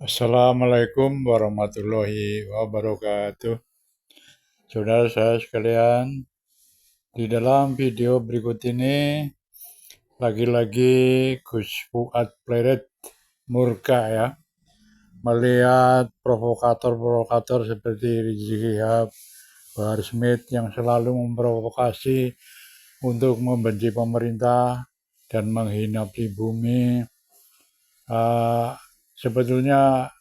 Assalamualaikum warahmatullahi wabarakatuh. Saudara-saudara sekalian, di dalam video berikut ini lagi-lagi Gus Fuad Pleret murka ya, melihat provokator-provokator seperti Rizik Syihab, Bahar Smith yang selalu memprovokasi untuk membenci pemerintah dan menghina pribumi. Sebetulnya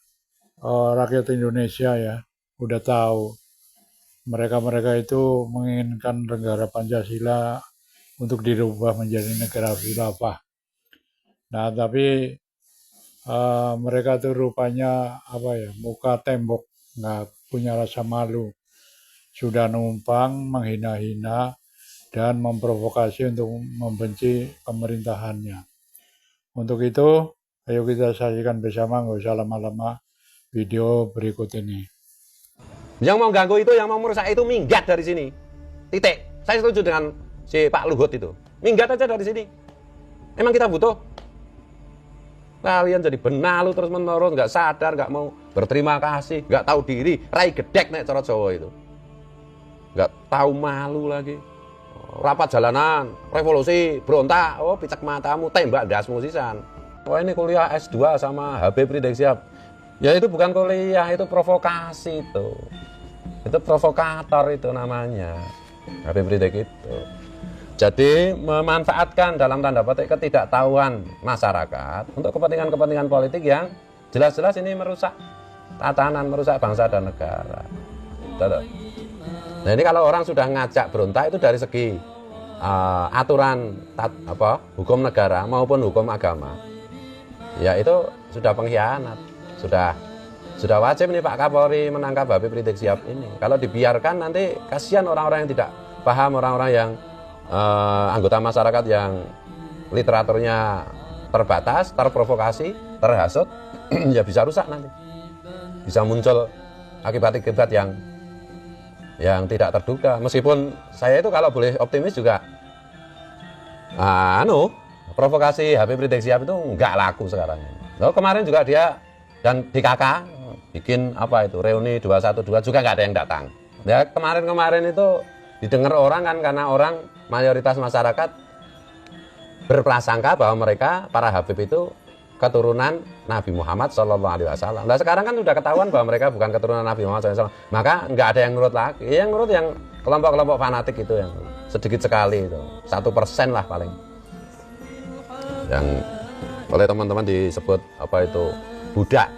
rakyat Indonesia ya udah tahu mereka-mereka itu menginginkan negara Pancasila untuk dirubah menjadi negara khilafah. Nah, tapi mereka tuh rupanya muka tembok, nggak punya rasa malu, sudah numpang menghina-hina dan memprovokasi untuk membenci pemerintahannya. Untuk itu, ayo kita saksikan bersama, nggak usah lama-lama video berikut ini. Yang mau ganggu itu, yang mau merusak itu minggat dari sini. Titik. Saya setuju dengan si Pak Luhut itu. Minggat aja dari sini. Emang kita butuh? Kalian jadi benalu terus-menerus, nggak sadar, nggak mau berterima kasih, nggak tahu diri, rai gedek nek cara Jawa itu. Nggak tahu malu lagi. Rapat jalanan, revolusi, berontak, oh picak matamu, tembak dasmu sisan. Wah ini kuliah S2 sama Habib Rizik Syihab. Ya itu bukan kuliah, itu provokasi itu. Itu provokator itu namanya. Habib Rizik itu. Jadi memanfaatkan dalam tanda petik ketidaktahuan masyarakat untuk kepentingan-kepentingan politik yang jelas-jelas ini merusak tatanan, merusak bangsa dan negara. Nah ini kalau orang sudah ngajak berontak itu dari segi aturan hukum negara maupun hukum agama, ya itu sudah pengkhianat. Sudah wajib nih Pak Kapolri menangkap Habib Rizik Syihab ini. Kalau dibiarkan nanti kasihan orang-orang yang tidak paham, orang-orang yang anggota masyarakat yang literaturnya terbatas, terprovokasi, terhasut, ya bisa rusak nanti. Bisa muncul akibat-akibat yang tidak terduga. Meskipun saya itu kalau boleh optimis juga, provokasi Habib Rizik Syihab itu nggak laku sekarang. Loh, kemarin juga dia dan DKK bikin reuni 212 juga nggak ada yang datang. Ya kemarin itu didengar orang kan karena orang mayoritas masyarakat berprasangka bahwa mereka para Habib itu keturunan Nabi Muhammad SAW. Nah sekarang kan sudah ketahuan bahwa mereka bukan keturunan Nabi Muhammad SAW. Maka nggak ada yang nurut lagi. Yang nurut yang kelompok-kelompok fanatik itu yang sedikit sekali itu 1% lah paling. Yang oleh teman-teman disebut budak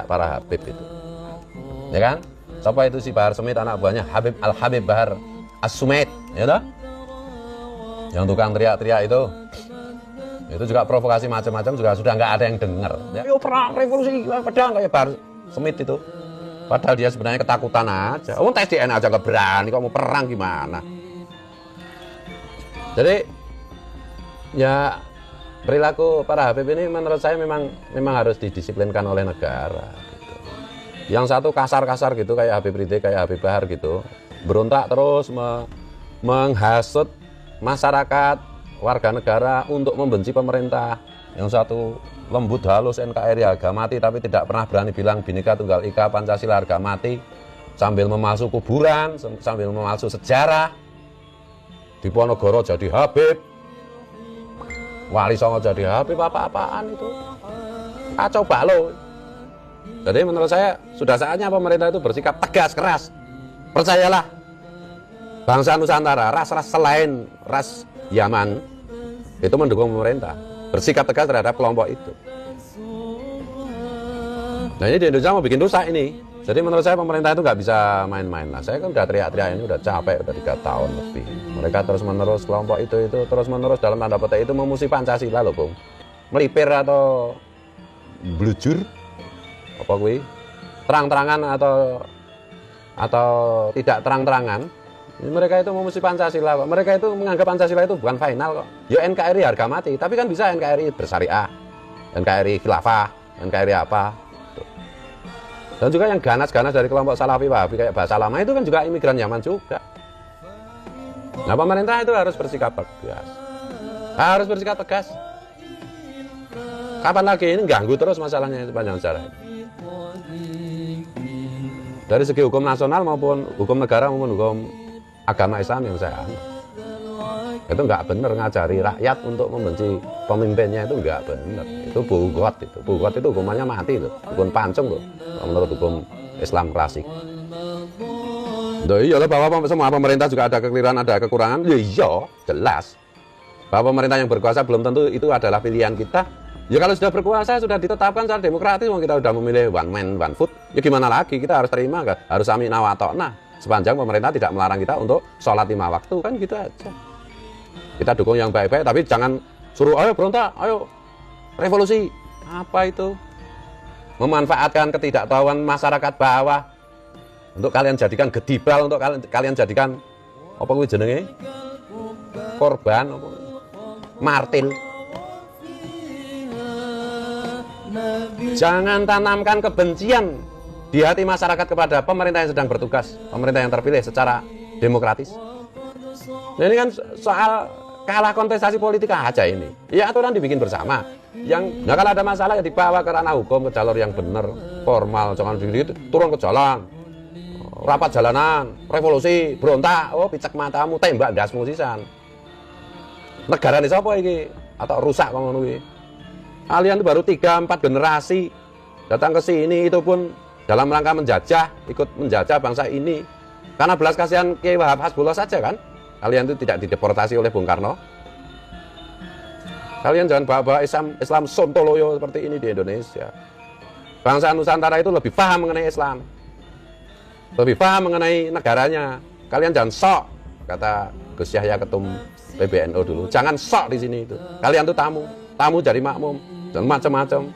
para Habib itu, ya kan? Siapa itu si Bahar Smith, anak buahnya Habib Al-Habib Bahar As-Sumait, ya toh? Yang tukang teriak-teriak itu juga provokasi macam-macam juga sudah nggak ada yang dengar. Ya, perang revolusi pedang kayak Bahar Smith itu, padahal dia sebenarnya ketakutan aja. Tes DNA aja nggak berani, kok mau perang gimana? Jadi ya perilaku para Habib ini menurut saya memang harus didisiplinkan oleh negara gitu. Yang satu kasar-kasar gitu kayak Habib Rizik, kayak Habib Bahar gitu, berontak terus menghasut masyarakat, warga negara untuk membenci pemerintah. Yang satu lembut halus, NKRI harga mati, tapi tidak pernah berani bilang Bhinneka Tunggal Ika, Pancasila harga mati, sambil memalsu kuburan, sambil memalsu sejarah. Diponegoro jadi Habib, Wali Songo jadi Habib, apa-apaan itu kacau balau. Jadi menurut saya sudah saatnya pemerintah itu bersikap tegas, keras. Percayalah, bangsa Nusantara, ras-ras selain ras Yaman itu mendukung pemerintah, bersikap tegas terhadap kelompok itu. Nah ini di Indonesia mau bikin rusak ini. Jadi menurut saya pemerintah itu nggak bisa main-main lah. Saya kan udah teriak-teriak ini, udah capek, udah 3 tahun lebih. Mereka terus-menerus, kelompok itu terus-menerus dalam tanda petik itu memusuhi Pancasila loh, Bung. Melipir atau blujur, terang-terangan atau tidak terang-terangan. Mereka itu memusuhi Pancasila kok. Mereka itu menganggap Pancasila itu bukan final kok. Ya NKRI harga mati, tapi kan bisa NKRI bersyariah, NKRI khilafah, NKRI apa. Dan juga yang ganas-ganas dari kelompok Salafi Wahabi kayak Bahasa Lama itu kan juga imigran Yaman juga. Nah pemerintah itu harus bersikap tegas. Harus bersikap tegas. Kapan lagi ini ganggu terus masalahnya sepanjang sejarah. dari segi hukum nasional maupun hukum negara maupun hukum agama Islam yang saya anut. Itu nggak benar ngajari rakyat untuk membenci pemimpinnya, itu nggak benar. Itu bugot itu. Bugot itu hukumannya mati loh. Hukum pancung loh. Menurut hukum Islam klasik. Iya, bahwa semua pemerintah juga ada kekeliruan, ada kekurangan. Ya iya, jelas. Bahwa pemerintah yang berkuasa belum tentu itu adalah pilihan kita. Ya kalau sudah berkuasa, sudah ditetapkan secara demokratis, kita sudah memilih one man, one food. Ya gimana lagi, kita harus terima, harus sami'na wa ta'na. Sepanjang pemerintah tidak melarang kita untuk sholat 5 waktu, kan gitu aja. Kita dukung yang baik-baik, tapi jangan suruh, ayo berontak, ayo revolusi. Apa itu? Memanfaatkan ketidaktahuan masyarakat bawah untuk kalian jadikan gedibal, untuk kalian jadikan apa kuwi jenenge? Korban apa? Martir. Jangan tanamkan kebencian di hati masyarakat kepada pemerintah yang sedang bertugas, pemerintah yang terpilih secara demokratis. Nah, ini kan soal kalah kontestasi politik aja ini. Ya aturan dibikin bersama. Nah kalau ada masalah ya dibawa ke ranah hukum, ke jalur yang benar, formal, jangan begitu turun ke jalan. Rapat jalanan, revolusi, berontak, oh picek matamu, tembak dasmu sisan. Negara ini siapa ini? Atau rusak ngono iki. Kalian itu baru 3-4 generasi datang ke sini, itu pun dalam rangka menjajah, ikut menjajah bangsa ini. Karena belas kasihan Kiai Wahab Hasbullah saja kan. Kalian itu tidak dideportasi oleh Bung Karno. Kalian jangan bawa-bawa Islam sontoloyo seperti ini di Indonesia. Bangsa Nusantara itu lebih paham mengenai Islam, lebih paham mengenai negaranya. Kalian jangan sok, kata Gus Yahya Ketum PBNU dulu. Jangan sok di sini itu. Kalian tuh tamu jadi makmum, dan macam-macam.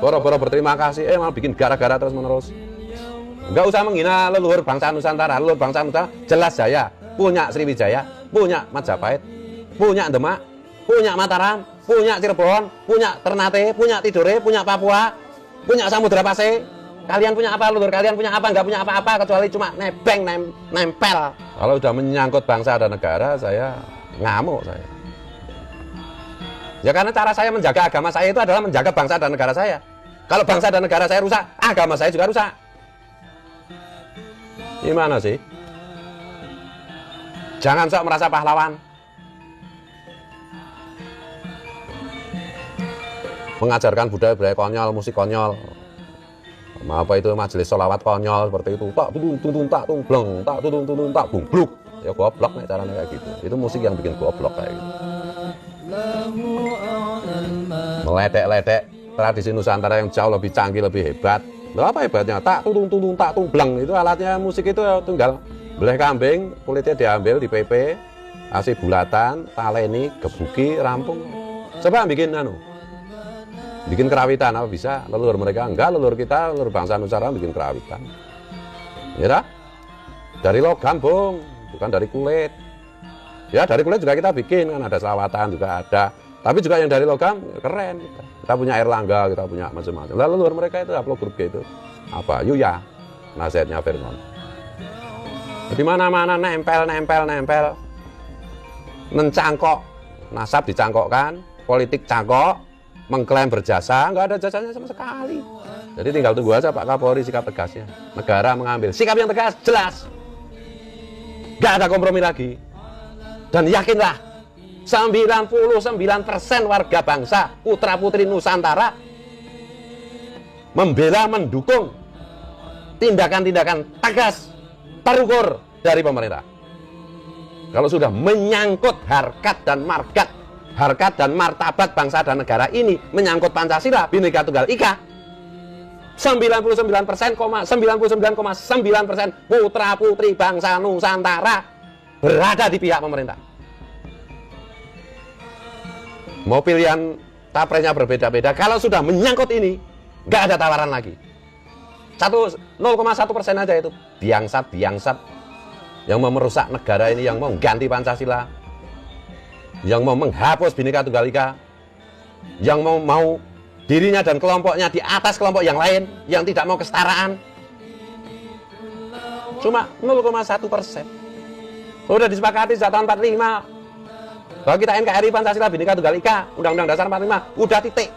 Boro-boro berterima kasih, malah bikin gara-gara terus-menerus. Enggak usah menghina leluhur bangsa Nusantara. Leluhur bangsa Nusantara jelas jaya, punya Sriwijaya, punya Majapahit, punya Demak, punya Mataram, punya Cirebon, punya Ternate, punya Tidore, punya Papua, punya Samudra Pasai. Kalian punya apa, leluhur kalian punya apa? Enggak punya apa-apa kecuali cuma nebeng, nempel. Kalau udah menyangkut bangsa dan negara, saya ngamuk saya. Ya karena cara saya menjaga agama saya itu adalah menjaga bangsa dan negara saya. Kalau bangsa dan negara saya rusak, agama saya juga rusak. Gimana sih? Jangan sok merasa pahlawan. Mengajarkan budaya-budaya konyol, musik konyol. Apa itu majelis sholawat konyol seperti itu. Tak tudung tak tung bleng, tak tudung tak bung bluk. Ya goblok nih caranya kayak gitu. Itu musik yang bikin goblok kayak gitu. Meledek-ledek tradisi Nusantara yang jauh lebih canggih, lebih hebat. Loh, apa hebatnya? Tak tudung tak tung bleng. Itu alatnya musik itu ya, tinggal belah kambing, kulitnya diambil, di PP, kasih bulatan, taleni, gebuki, rampung. Coba bikin bikin kerawitan, apa bisa? Leluhur mereka enggak, leluhur kita, leluhur bangsa Nusantara bikin kerawitan. Ya, dari logam, Bung, bukan dari kulit. Ya, dari kulit juga kita bikin, kan ada selawatan juga ada. Tapi juga yang dari logam keren. Kita punya Erlangga, kita punya macam-macam. Lalu leluhur mereka itu upload grup gitu. Apa? Yuya, nasihatnya Firman. Di mana-mana nempel. Mencangkok, nasab dicangkokkan, politik cangkok, mengklaim berjasa, nggak ada jasanya sama sekali. Jadi tinggal tunggu aja Pak Kapolri sikap tegasnya. Negara mengambil sikap yang tegas, jelas. Nggak ada kompromi lagi. Dan yakinlah, 99% warga bangsa, putra-putri Nusantara, membela, mendukung tindakan-tindakan tegas, terukur dari pemerintah. Kalau sudah menyangkut harkat dan markat, harkat dan martabat bangsa dan negara ini, menyangkut Pancasila, Bhinneka Tunggal Ika, 99,9% putra-putri bangsa Nusantara berada di pihak pemerintah. Mau pilihan capresnya berbeda-beda, kalau sudah menyangkut ini, nggak ada tawaran lagi. 0,1% aja itu biangsat yang mau merusak negara ini, yang mau ganti Pancasila, yang mau menghapus Bhinneka Tunggal Ika, yang mau dirinya dan kelompoknya di atas kelompok yang lain, yang tidak mau kesetaraan. Cuma 0,1%. Udah disepakati sejak tahun 45 bahwa kita NKRI, Pancasila, Bhinneka Tunggal Ika, Undang-Undang Dasar 45, udah titik.